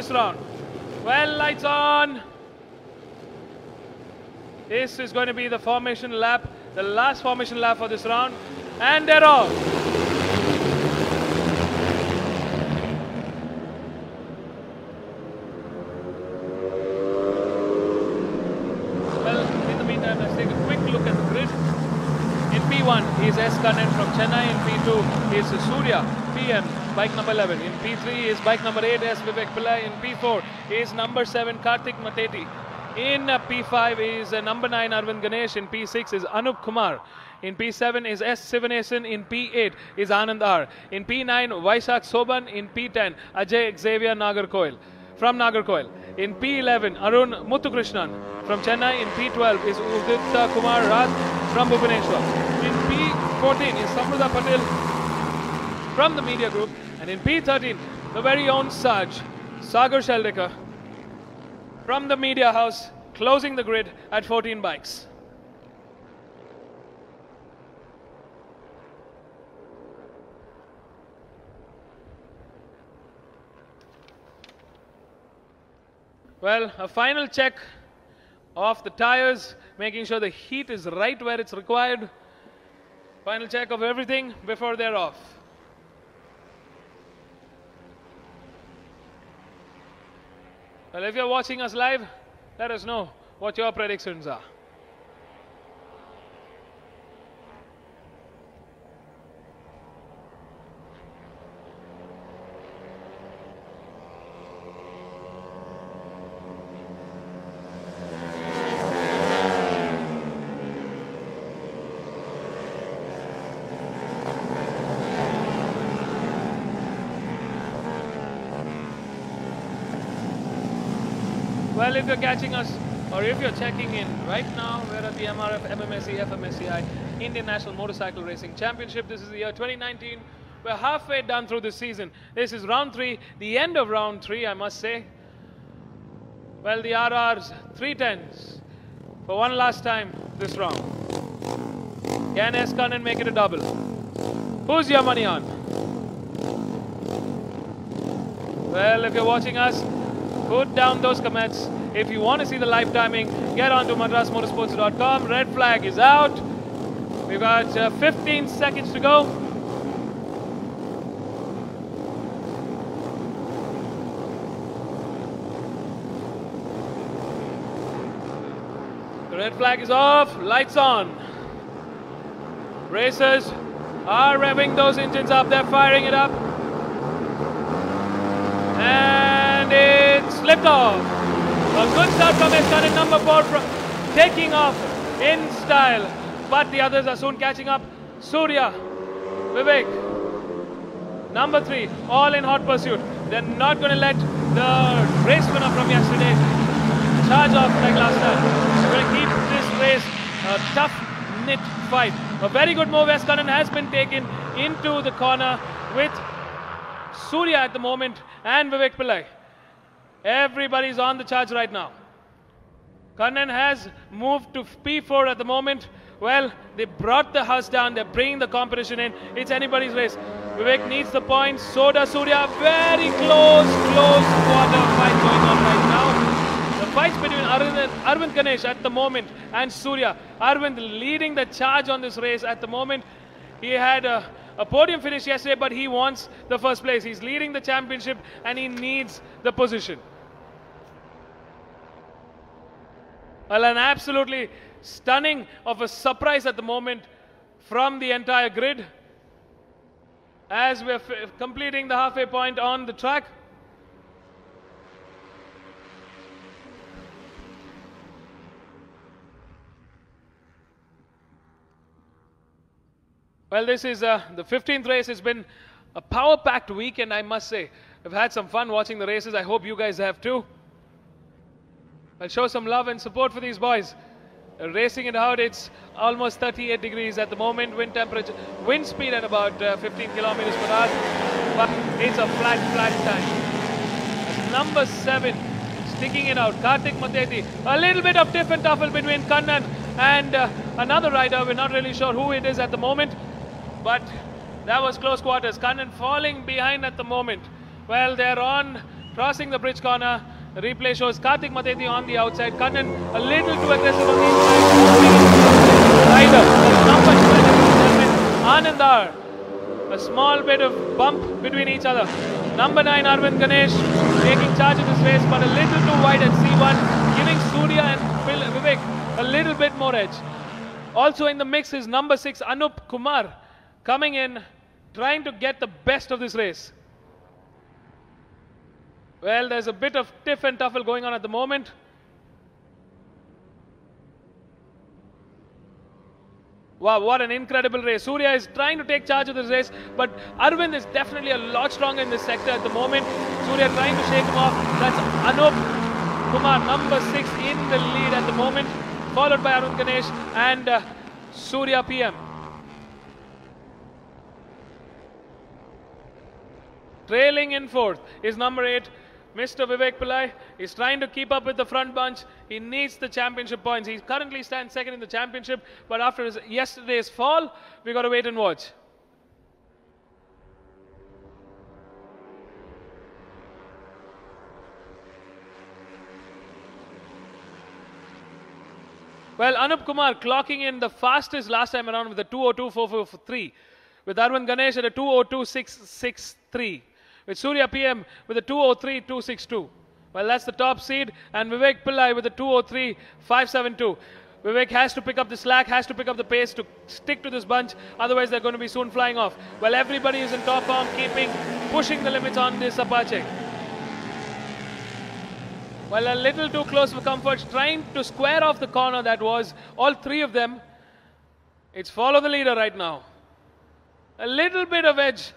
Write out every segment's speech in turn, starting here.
this round. Well, lights on. This is going to be the formation lap, the last formation lap for this round. And they're off. Well, in the meantime, let's take a quick look at the grid. In P1 is S. Kannan from Chennai. In P2 is Surya, PM, bike number 11. In P3 is bike number 8, S. Vivek Pillai. In P4 is number 7, Kartik Mateti. In P5 is number 9, Arvind Ganesh. In P6 is Anup Kumar. In P7 is S. Sivanesan. In P8 is Anand R. In P9, Vaishak Soban. In P10, Ajay Xavier Nagarkoil from Nagarkoil. In P11, Arun Muthukrishnan from Chennai. In P12 is Udit Kumar Rath from Bhubaneswar. In P14 is Samruddha Patel from the media group. And in P13, the very own Sagar Sheldekar from the media house, closing the grid at 14 bikes. Well, a final check of the tires, making sure the heat is right where it's required. Final check of everything before they're off. Well, if you're watching us live, let us know what your predictions are. Well, if you're catching us, or if you're checking in right now, we're at the MRF MMSE FMSCI Indian National Motorcycle Racing Championship. This is the year 2019. We're halfway done through this season. This is round 3, the end of round 3, I must say. Well, the RRs, 310s for one last time this round. Can S. Kannan make it a double? Who's your money on? Well, if you're watching us, put down those comments. If you want to see the live timing, get on to madrasmotorsports.com. Red flag is out. We've got 15 seconds to go. The red flag is off. Lights on. Racers are revving those engines up. They're firing it up. And it's slipped off. A good start from S. Kannan, number 4, taking off in style. But the others are soon catching up. Surya, Vivek, number 3, all in hot pursuit. They're not going to let the race winner from yesterday charge off like last time. We're going to keep this race a tough knit fight. A very good move. S. Kannan has been taken into the corner with Surya at the moment and Vivek Pillai. Everybody's on the charge right now. Kannan has moved to P4 at the moment. Well, they brought the house down. They're bringing the competition in. It's anybody's race. Vivek needs the points. So does Surya. Very close quarter fight going on right now. The fight's between Arvind Ganesh at the moment and Surya. Arvind leading the charge on this race at the moment. He had a podium finish yesterday, but he wants the first place. He's leading the championship and he needs the position. Well, an absolutely stunning of a surprise at the moment from the entire grid as we're completing the halfway point on the track. Well, this is the 15th race. It's been a power-packed weekend, I must say. I've had some fun watching the races. I hope you guys have too. I'll show some love and support for these boys. Racing it out, it's almost 38 degrees at the moment. Wind temperature, wind speed at about 15 kilometers per hour. But it's a flat time. Number 7, sticking it out, Kartik Mateti. A little bit of tiff and tuffle between Kannan and another rider. We're not really sure who it is at the moment. But that was close quarters. Kannan falling behind at the moment. Well, they're on crossing the bridge corner. The replay shows Kartik Mateti on the outside. Kannan a little too aggressive on the inside. Rider, number 12, Anandar. A small bit of bump between each other. Number 9, Arvind Ganesh, taking charge of this race, but a little too wide at C1, giving Surya and Vivek a little bit more edge. Also in the mix is number 6, Anup Kumar, coming in, trying to get the best of this race. Well, there's a bit of tiff and tuffle going on at the moment. Wow, what an incredible race. Surya is trying to take charge of this race, but Arvind is definitely a lot stronger in this sector at the moment. Surya trying to shake him off. That's Anup Kumar, number 6, in the lead at the moment, followed by Arvind Ganesh and Surya PM. Trailing in 4th is number 8, Mr. Vivek Pillai. Is trying to keep up with the front bunch. He needs the championship points. He currently stands 2nd in the championship, but after yesterday's fall, we got to wait and watch. Well, Anup Kumar clocking in the fastest last time around with a 2:02.443, with Arvind Ganesh at a 2:02.663. With Surya PM with a 2:03.262. Well, that's the top seed, and Vivek Pillai with a 2:03.572. Vivek has to pick up the slack, has to pick up the pace to stick to this bunch, otherwise they're going to be soon flying off. Well, everybody is in top form, pushing the limits on this Apache. Well, a little too close for comfort, trying to square off the corner that was, all 3 of them. It's follow the leader right now. A little bit of edge.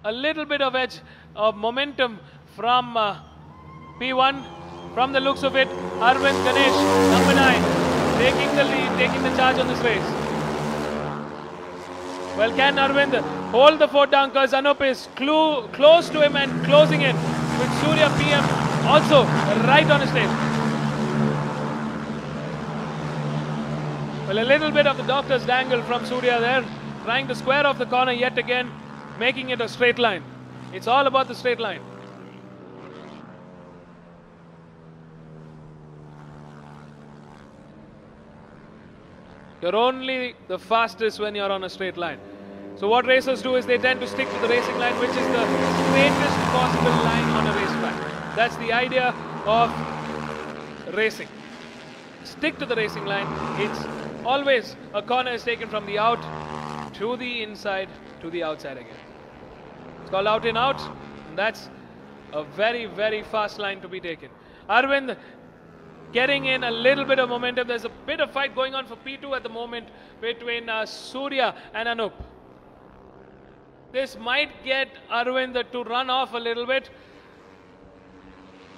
A little bit of edge of momentum from P1. From the looks of it, Arvind Ganesh, number 9, taking the lead, taking the charge on this race. Well, can Arvind hold the fort down, because Anup is close to him and closing in, with Surya PM also right on his tail. Well, a little bit of the doctor's dangle from Surya there, trying to square off the corner yet again, making it a straight line. It's all about the straight line. You're only the fastest when you're on a straight line. So what racers do is they tend to stick to the racing line, which is the straightest possible line on a racetrack. That's the idea of racing. Stick to the racing line. It's always a corner is taken from the out to the inside to the outside again. It's called out in out, and that's a very, very fast line to be taken. Arvind getting in a little bit of momentum. There's a bit of fight going on for P2 at the moment between Surya and Anup. This might get Arvind to run off a little bit.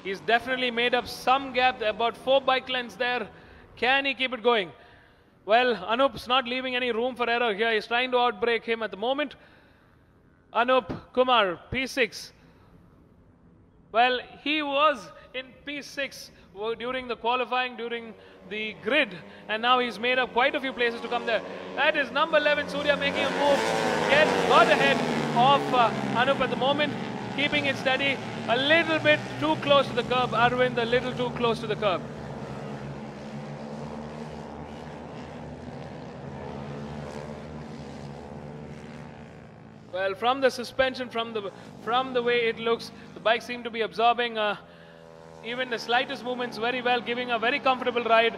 He's definitely made up some gap, about 4 bike lengths there. Can he keep it going? Well, Anup's not leaving any room for error here. He's trying to outbrake him at the moment. Anup Kumar, P6. Well, he was in P6 during the qualifying, during the grid, and now he's made up quite a few places to come there. That is number 11, Surya, making a move. Got ahead of Anup at the moment, keeping it steady. A little bit too close to the curb. Arvind a little too close to the curb. Well, from the suspension, from the way it looks, the bike seemed to be absorbing even the slightest movements very well, giving a very comfortable ride.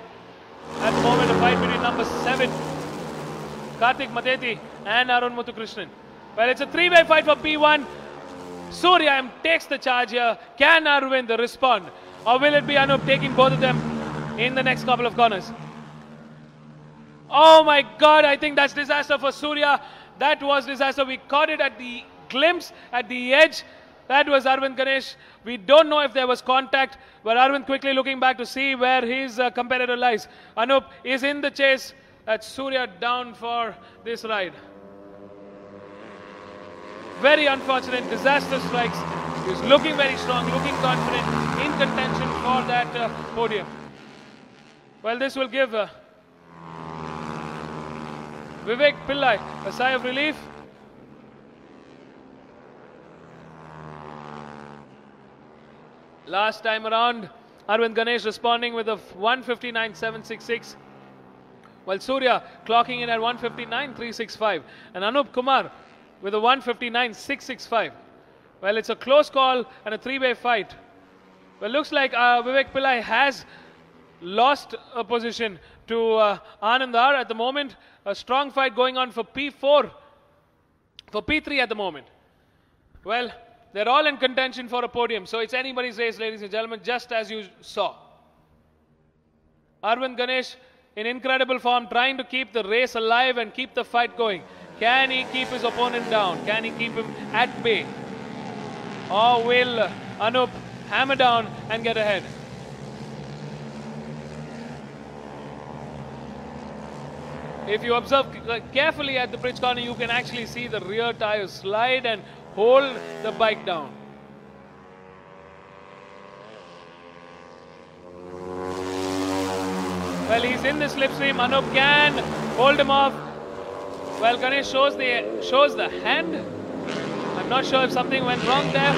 At the moment, a fight between number 7, Kartik Mateti, and Arun Muthukrishnan. Well, it's a 3-way fight for P1. Surya takes the charge here. Can Arvind respond? Or will it be Anup taking both of them in the next couple of corners? Oh my God, I think that's disaster for Surya. That was disaster. We caught it at the glimpse, at the edge. That was Arvind Ganesh. We don't know if there was contact, but Arvind quickly looking back to see where his competitor lies. Anup is in the chase. That's Surya down for this ride. Very unfortunate, disaster strikes. He's looking very strong, looking confident, in contention for that podium. Well, this will give Vivek Pillai a sigh of relief. Last time around, Arvind Ganesh responding with a 159.766, while Surya clocking in at 159.365, and Anup Kumar with a 159.665. Well, it's a close call and a three-way fight. Well, looks like Vivek Pillai has lost a position to Anandar at the moment. A strong fight going on for P4, for P3 at the moment. Well, they're all in contention for a podium, so it's anybody's race, ladies and gentlemen, just as you saw. Arvind Ganesh in incredible form, trying to keep the race alive and keep the fight going. Can he keep his opponent down? Can he keep him at bay? Or will Anup hammer down and get ahead? If you observe carefully at the bridge corner, you can actually see the rear tires slide and hold the bike down. Well, he's in the slipstream. Anup can hold him off. Well, Ganesh shows the hand. I'm not sure if something went wrong there.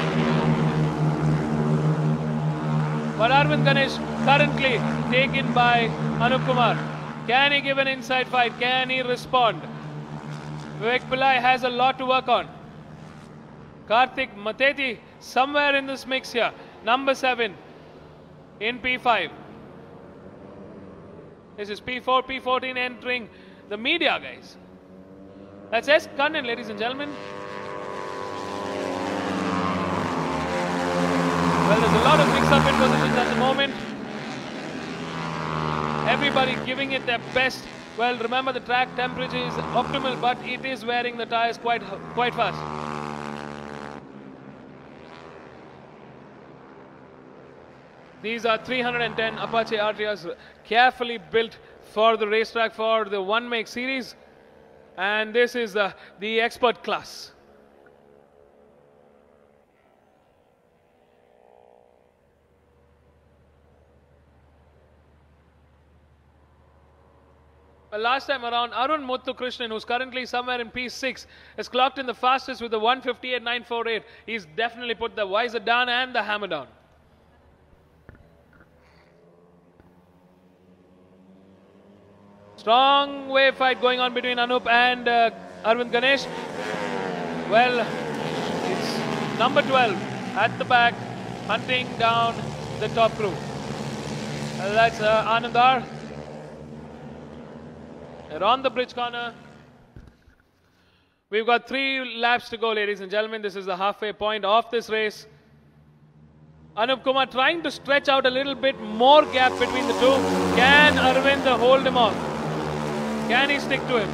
But Arvind Ganesh currently taken by Anup Kumar. Can he give an inside fight? Can he respond? Vivek Pillai has a lot to work on. Kartik Mateti somewhere in this mix here. Number 7 in P5. This is P4, P14 entering the media, guys. That's S. Kannan, ladies and gentlemen. Well, there's a lot of mix-up in positions at the moment. Everybody giving it their best. Well, remember the track temperature is optimal, but it is wearing the tires quite fast. These are 310 Apache RTRs, carefully built for the racetrack for the one-make series, and this is the expert class. Well, last time around, Arun Muthukrishnan, who's currently somewhere in P6, has clocked in the fastest with the 158.948. He's definitely put the visor down and the hammer down. Strong wave fight going on between Anup and Arvind Ganesh. Well, it's number 12 at the back, hunting down the top crew. Well, that's Anandar. They're on the bridge corner. We've got 3 laps to go, ladies and gentlemen. This is the halfway point of this race. Anup Kumar trying to stretch out a little bit more gap between the two. Can Arvind hold him off? Can he stick to him?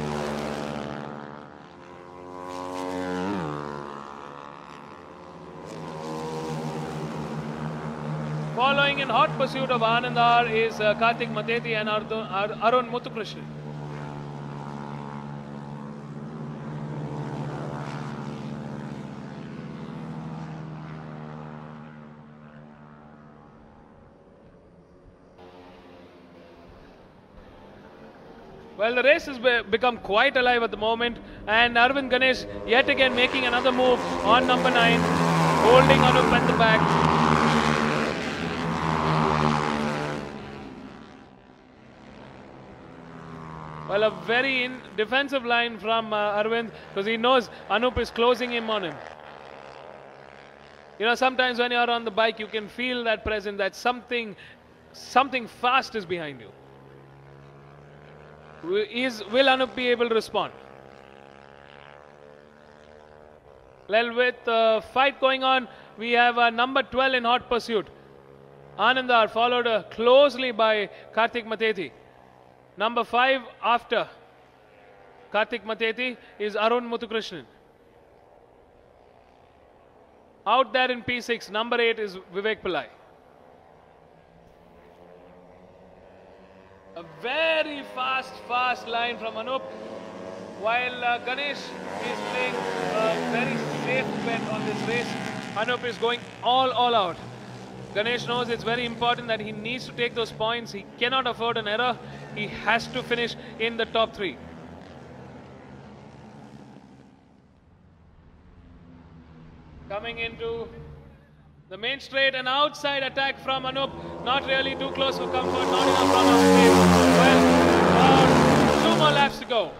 Following in hot pursuit of Anandar is Kartik Mateti and Arun Muthukrishnan. Well, the race has become quite alive at the moment, and Arvind Ganesh yet again making another move on number 9, holding Anup at the back. Well, a very defensive line from Arvind, because he knows Anup is closing in on him. You know, sometimes when you're on the bike, you can feel that presence, that something fast is behind you. Will Anup be able to respond? Well, with the fight going on, we have number 12 in hot pursuit. Anandar followed closely by Kartik Mateti. Number 5 after Kartik Mateti is Arun Muthukrishnan. Out there in P6, number 8 is Vivek Pillai. A very fast line from Anup, while Ganesh is playing a very safe bet on this race. Anup is going all out. Ganesh knows it's very important that he needs to take those points. He cannot afford an error. He has to finish in the top 3. Coming into The main straight and outside attack from Anup. Not really too close for comfort. Not enough run off speed. Well, 2 more laps to go.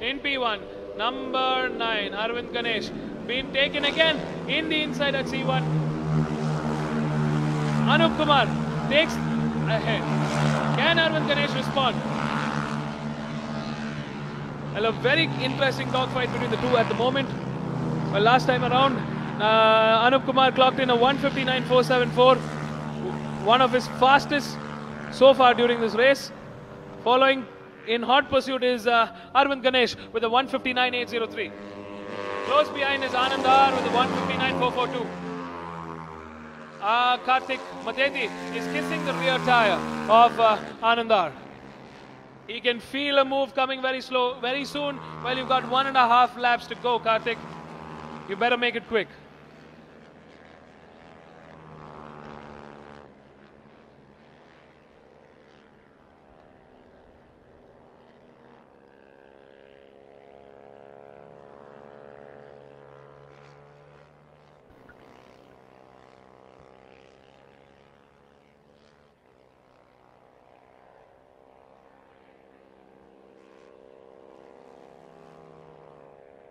In P1, number 9, Arvind Ganesh. Been taken again in the inside at C1. Anup Kumar takes ahead. Can Arvind Ganesh respond? Well, a very interesting dogfight between the two at the moment. Well, last time around, Anup Kumar clocked in a 1:59.474, one of his fastest so far during this race. Following in hot pursuit is Arvind Ganesh with a 1:59.803. Close behind is Anandar with a 1:59.442. Kartik Mateti is kissing the rear tire of Anandar. He can feel a move coming very slow, very soon. Well, you've got 1.5 laps to go, Kartik. You better make it quick.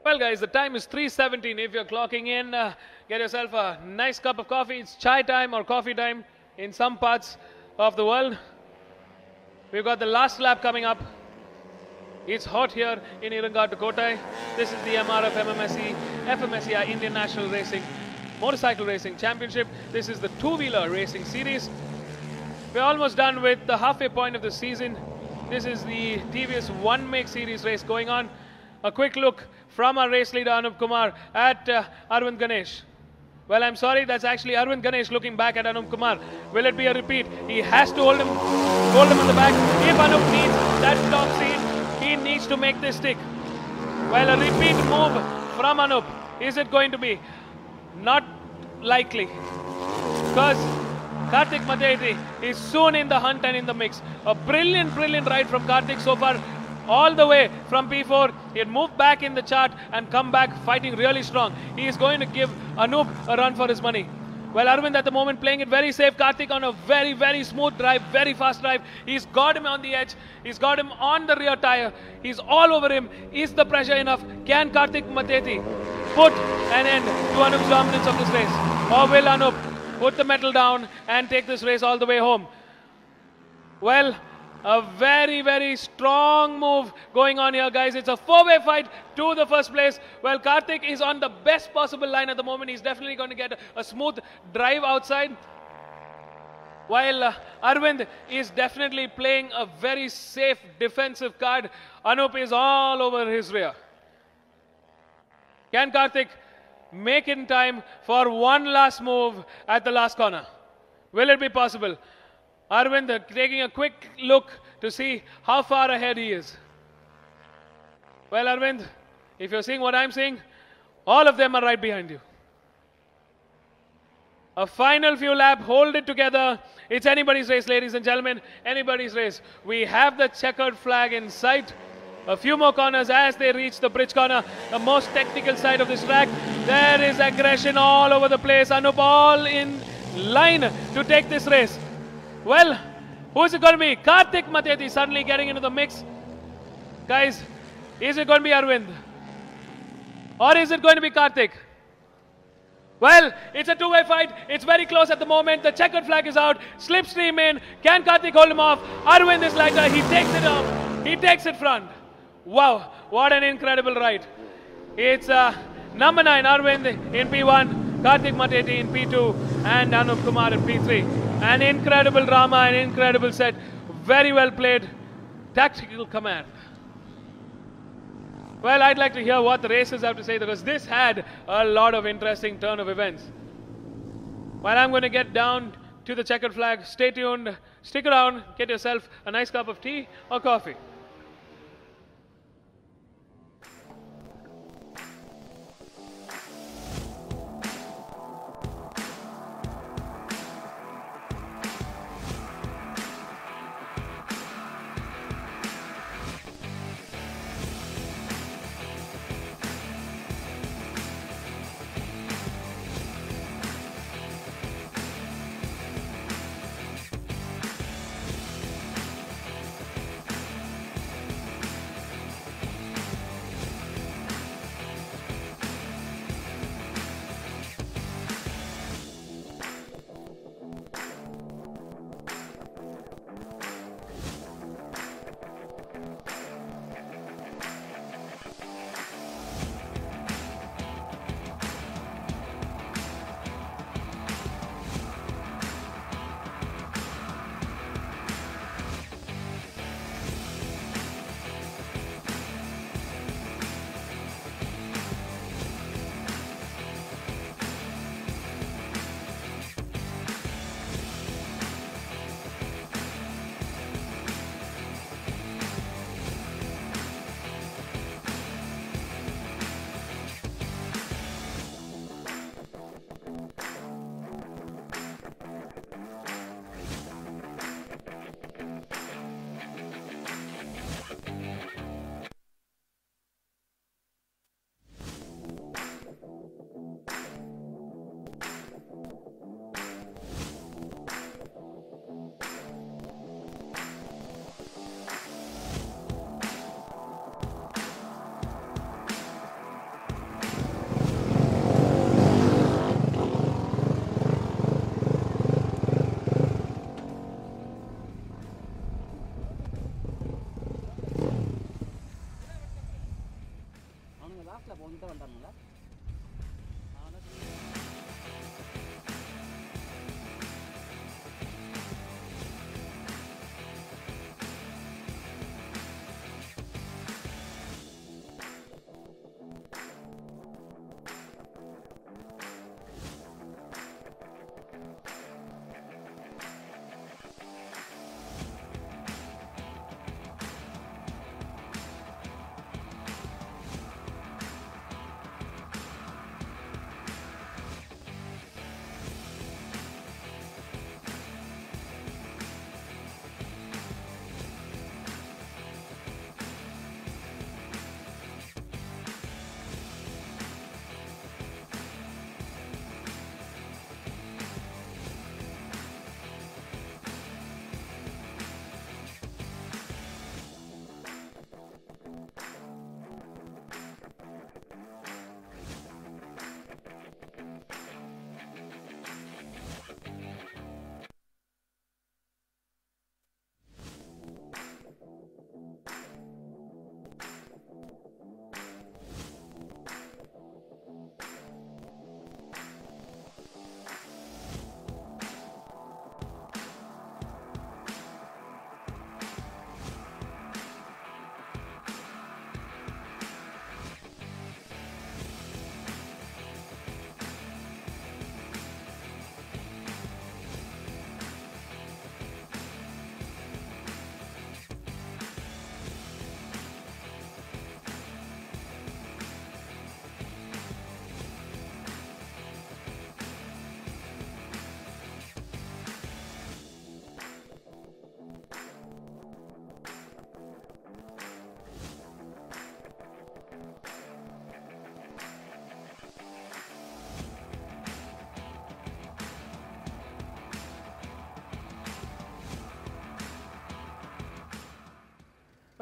Well, guys, the time is 3:17. If you're clocking in, get yourself a nice cup of coffee. It's chai time or coffee time in some parts of the world. We've got the last lap coming up. It's hot here in Irangadukottai. This is the MRF FMSEI Indian National Racing Motorcycle Racing Championship. This is the two-wheeler racing series. We're almost done with the halfway point of the season. This is the TVS One Make Series race going on. A quick look from our race leader Anup Kumar at Arvind Ganesh. Well, I'm sorry, that's actually Arvind Ganesh looking back at Anup Kumar. Will it be a repeat? He has to hold him on the back. If Anup needs that top seat, he needs to make this stick. Well, a repeat move from Anup. Is it going to be? Not likely. Because Kartik Mateti is soon in the hunt and in the mix. A brilliant ride from Kartik so far. All the way from P4, he had moved back in the chart and come back fighting really strong. He is going to give Anup a run for his money. Well, Arvind at the moment playing it very safe. Kartik on a very smooth drive, very fast drive. He's got him on the edge. He's got him on the rear tire. He's all over him. Is the pressure enough? Can Kartik Mateti put an end to Anup's dominance of this race? Or will Anup put the metal down and take this race all the way home? Well, a very strong move going on here, guys. It's a four-way fight to the first place. Well, Kartik is on the best possible line at the moment. He's definitely going to get a smooth drive outside. While Arvind is definitely playing a very safe defensive card. Anup is all over his rear. Can Kartik make it in time for one last move at the last corner? Will it be possible? Arvind taking a quick look to see how far ahead he is. Well, Arvind, if you're seeing what I'm seeing, all of them are right behind you. A final few laps, hold it together. It's anybody's race, ladies and gentlemen, anybody's race. We have the checkered flag in sight. A few more corners as they reach the bridge corner, the most technical side of this track. There is aggression all over the place. Anup all in line to take this race. Well, who's it going to be? Kartik Mateti suddenly getting into the mix. Guys, is it going to be Arvind? Or is it going to be Kartik? Well, it's a two-way fight. It's very close at the moment. The checkered flag is out. Slipstream in. Can Kartik hold him off? Arvind is lighter. He takes it off. He takes it front. Wow, what an incredible ride. It's number 9, Arvind in P1, Kartik Mateti in P2, and Anup Kumar in P3. An incredible drama, an incredible set. Very well played. Tactical command. Well, I'd like to hear what the racers have to say because this had a lot of interesting turn of events. Well, I'm going to get down to the checkered flag. Stay tuned. Stick around. Get yourself a nice cup of tea or coffee.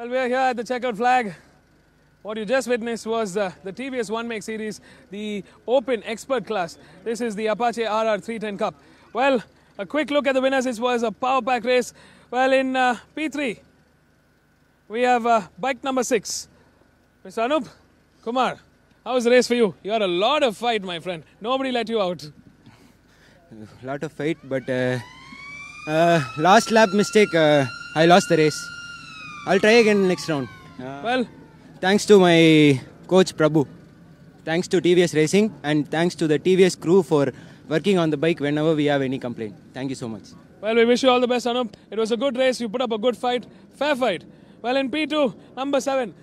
Well, we are here at the checkered flag. What you just witnessed was the TVS One Make Series, the Open Expert class. This is the Apache RR 310 Cup. Well, a quick look at the winners. This was a power pack race. Well, in P3, we have bike number 6. Mr. Anup Kumar, how was the race for you? You had a lot of fight, my friend. Nobody let you out. A lot of fight, but last lap mistake, I lost the race. I'll try again next round. Well, Thanks to my coach Prabhu. Thanks to TVS Racing and thanks to the TVS crew for working on the bike whenever we have any complaint. Thank you so much. well, we wish you all the best, Anup. It was a good race. You put up a good fight. Fair fight. Well, in P2, number 7.